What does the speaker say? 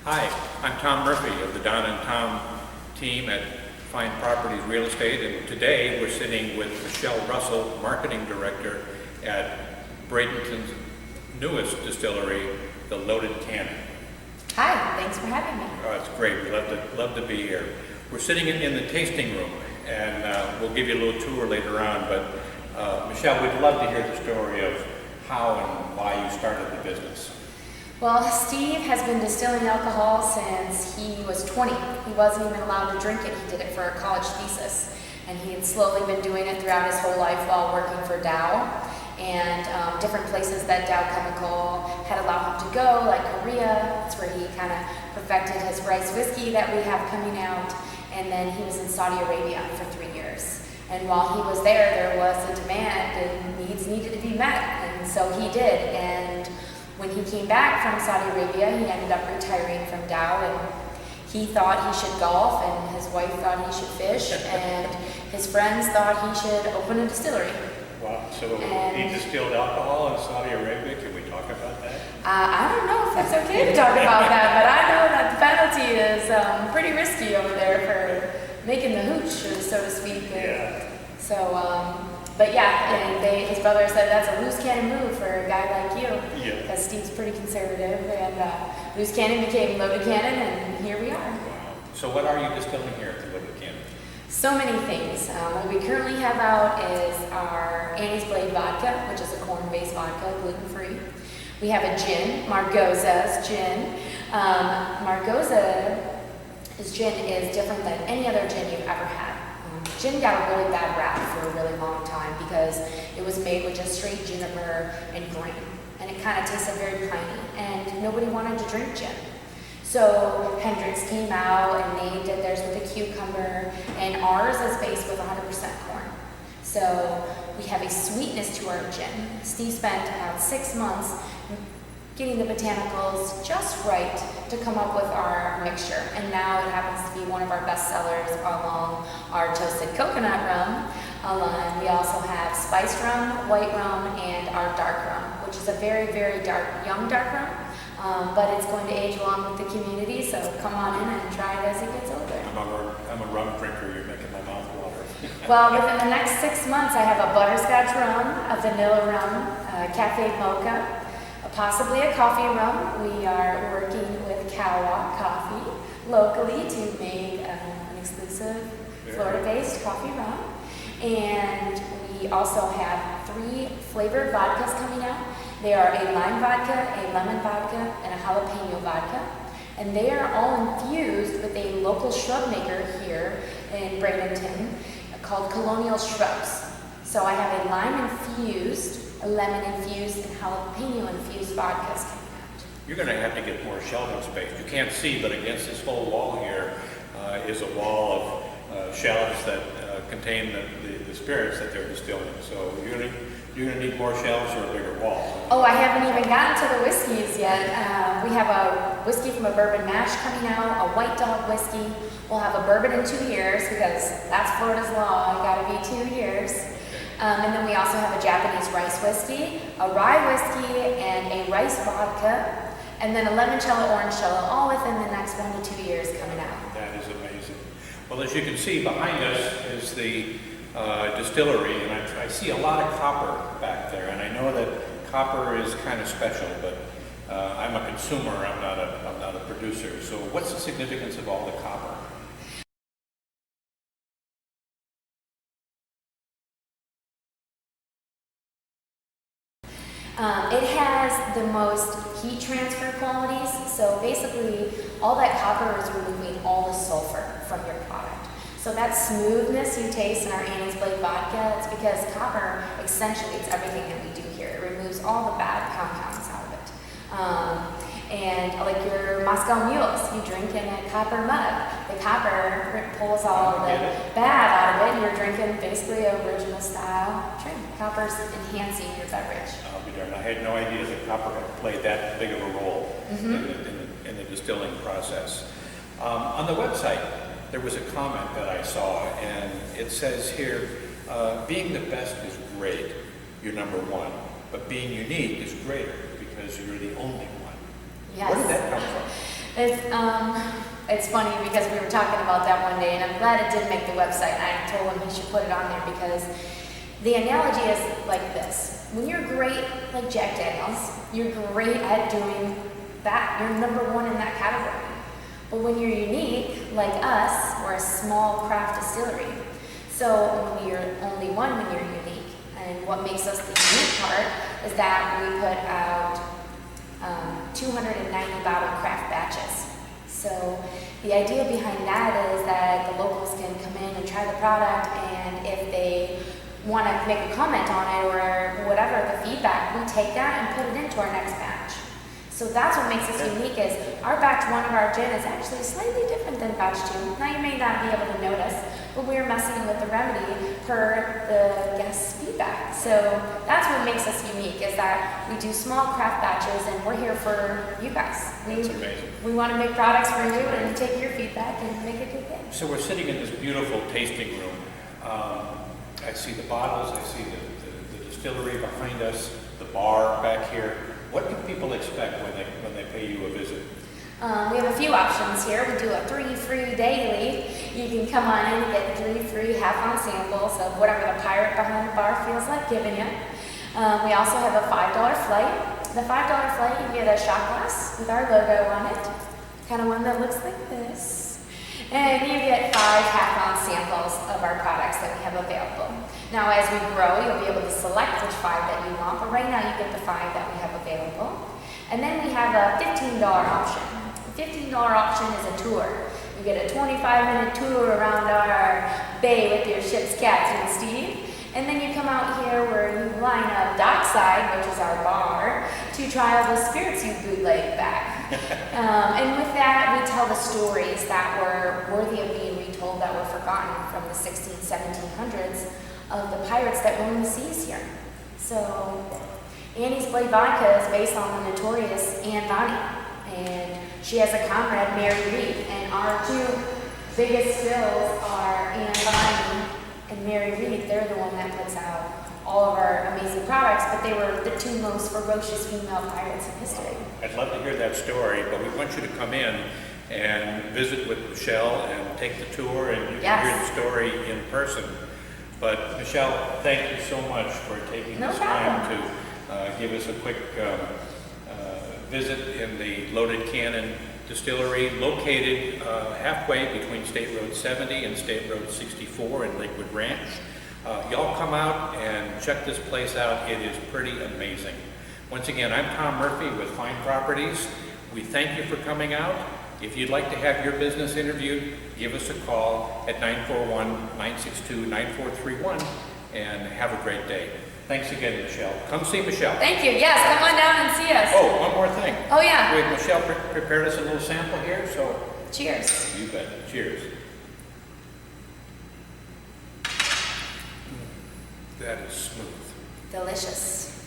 Hi, I'm Tom Murphy of the Don and Tom team at Fine Properties Real Estate, and today we're sitting with Michelle Russell, Marketing Director at Bradenton's newest distillery, the Loaded Cannon. Hi, thanks for having me. Oh, it's great. We love to be here. We're sitting in the tasting room, and we'll give you a little tour later on, but Michelle, we'd love to hear the story of how and why you started the business. Well, Steve has been distilling alcohol since he was 20. He wasn't even allowed to drink it. He did it for a college thesis. And he had slowly been doing it throughout his whole life while working for Dow. And different places that Dow Chemical had allowed him to go, like Korea. That's where he kind of perfected his rice whiskey that we have coming out. And then he was in Saudi Arabia for 3 years. And while he was there was a demand and needs needed to be met. And so he did. And when he came back from Saudi Arabia, he ended up retiring from Dow, and he thought he should golf, and his wife thought he should fish, and his friends thought he should open a distillery. Wow, so he distilled alcohol in Saudi Arabia. Can we talk about that? I don't know if it's okay to talk about that, but I know that the penalty is pretty risky over there for making the hooch, so to speak. Yeah. So, but yeah, and his brother said that's a loose cannon move for a guy like you, because Steve's pretty conservative, and loose cannon became loaded cannon, and here we are. Wow. So what are you distilling here at the Loaded Cannon? So many things. What we currently have out is our Annie's Blade vodka, which is a corn-based vodka, gluten-free. We have a gin, Margoza's gin. Margoza's gin is different than any other gin you've ever had. Gin got a really bad rap for a really long time because it was made with just straight juniper and grain, and it kind of tasted very piney, and nobody wanted to drink gin. So Hendrix came out and they did theirs with a cucumber, and ours is based with 100% corn. So we have a sweetness to our gin. Steve spent about 6 months getting the botanicals just right to come up with our mixture. And now it happens to be one of our best sellers along our toasted coconut rum. We also have spiced rum, white rum, and our dark rum, which is a very, very dark, young dark rum. But it's going to age along with the community, so come on in and try it as it gets older. I'm a rum drinker. You're making my mouth water. Well, within the next 6 months, I have a butterscotch rum, a vanilla rum, a cafe mocha, possibly a coffee rum. We are working with Kawa Coffee locally to make an exclusive Florida-based coffee rum. And we also have 3 flavored vodkas coming out. They are a lime vodka, a lemon vodka, and a jalapeno vodka. And they are all infused with a local shrub maker here in Bradenton called Colonial Shrubs. So I have a lime infused, a lemon infused, and jalapeno infused vodkas coming out. You're going to have to get more shelving space. You can't see, but against this whole wall here is a wall of shelves that contain the spirits that they're distilling. So you're going to need more shelves or a bigger wall. Oh, I haven't even gotten to the whiskeys yet. We have a whiskey from a bourbon mash coming out, a White Dog whiskey. We'll have a bourbon in 2 years because that's Florida's law. You got to be 2 years. And then we also have a Japanese rice whiskey, a rye whiskey, and a rice vodka, and then a limoncello, orangecello, all within the next 1 to 2 years coming out. That is amazing. Well, as you can see, behind us is the distillery, and I see a lot of copper back there, and I know that copper is kind of special, but I'm a consumer, I'm not a producer. So what's the significance of all the copper? It has the most heat transfer qualities, so basically all that copper is removing all the sulfur from your product. So that smoothness you taste in our Annie's Blade vodka, it's because copper accentuates everything that we do here. It removes all the bad compounds out of it. And like your Moscow mules, you drink in a copper mug. The copper pulls all the bad out of it. You're drinking basically a original style drink. Copper's enhancing your beverage. I'll be darned. I had no idea that copper had played that big of a role in the distilling process. On the website, there was a comment that I saw, and it says here, being the best is great, you're number one, but being unique is greater because you're the only one. Yes. Where did that come from? It's funny because we were talking about that one day, and I'm glad it did make the website. And I told him he should put it on there because the analogy is like this: when you're great, like Jack Daniels, you're great at doing that. You're number one in that category. But when you're unique, like us, we're a small craft distillery. So we're only one when you're unique. And what makes us the unique part is that we put out 290 bottle craft batches. So the idea behind that is that the locals can come in and try the product, and if they want to make a comment on it or whatever, the feedback, we take that and put it into our next batch. So that's what makes us unique is our batch 1 of our gin is actually slightly different than batch 2. Now you may not be able to notice, but we're messing with the remedy per the guest's feedback. So that's what makes us unique is that we do small craft batches and we're here for you guys. That's amazing. We want to make products for you and take your feedback and make a good thing. So we're sitting in this beautiful tasting room. I see the bottles, I see the distillery behind us, the bar back here. What do people expect when they pay you a visit? We have a few options here. We do a 3 free daily. You can come on in and get 3 free half-ounce samples of whatever the pirate behind the bar feels like giving you. We also have a $5 flight. The $5 flight, you get a shot glass with our logo on it, kind of one that looks like this. And you get 5 half-ounce samples of our products that we have available. Now, as we grow, you'll be able to select which 5 that you want, but right now you get the 5 that we have available. And then we have a $15 option. The $15 option is a tour. You get a 25-minute tour around our bay with your ship's captain, Steve. And then you come out here where you line up dockside, which is our bar, to try all the spirits you bootleg back. And with that, we tell the stories that were worthy of being retold, that were forgotten from the 1600s, 1700s of the pirates that roamed the seas here. So Annie's Blade Vodka is based on the notorious Anne Bonny, and she has a comrade, Mary Reed, and our 2 biggest stills are Anne Bonny and Mary Reed. They're the one that puts out all of our amazing products, but they were the 2 most ferocious female pirates in history. I'd love to hear that story, but we want you to come in and visit with Michelle and take the tour, and you can hear the story in person. But Michelle, thank you so much for taking this time to give us a quick visit in the Loaded Cannon Distillery, located halfway between State Road 70 and State Road 64 in Lakewood Ranch. Y'all come out and check this place out. It is pretty amazing. Once again, I'm Tom Murphy with Fine Properties. We thank you for coming out. If you'd like to have your business interviewed, give us a call at 941-962-9431 and have a great day. Thanks again, Michelle. Come see Michelle. Thank you. Yes, come on down and see us. Oh, one more thing. Oh, yeah. Wait, Michelle prepared us a little sample here, so. Cheers. You bet. Cheers. That is smooth. Delicious.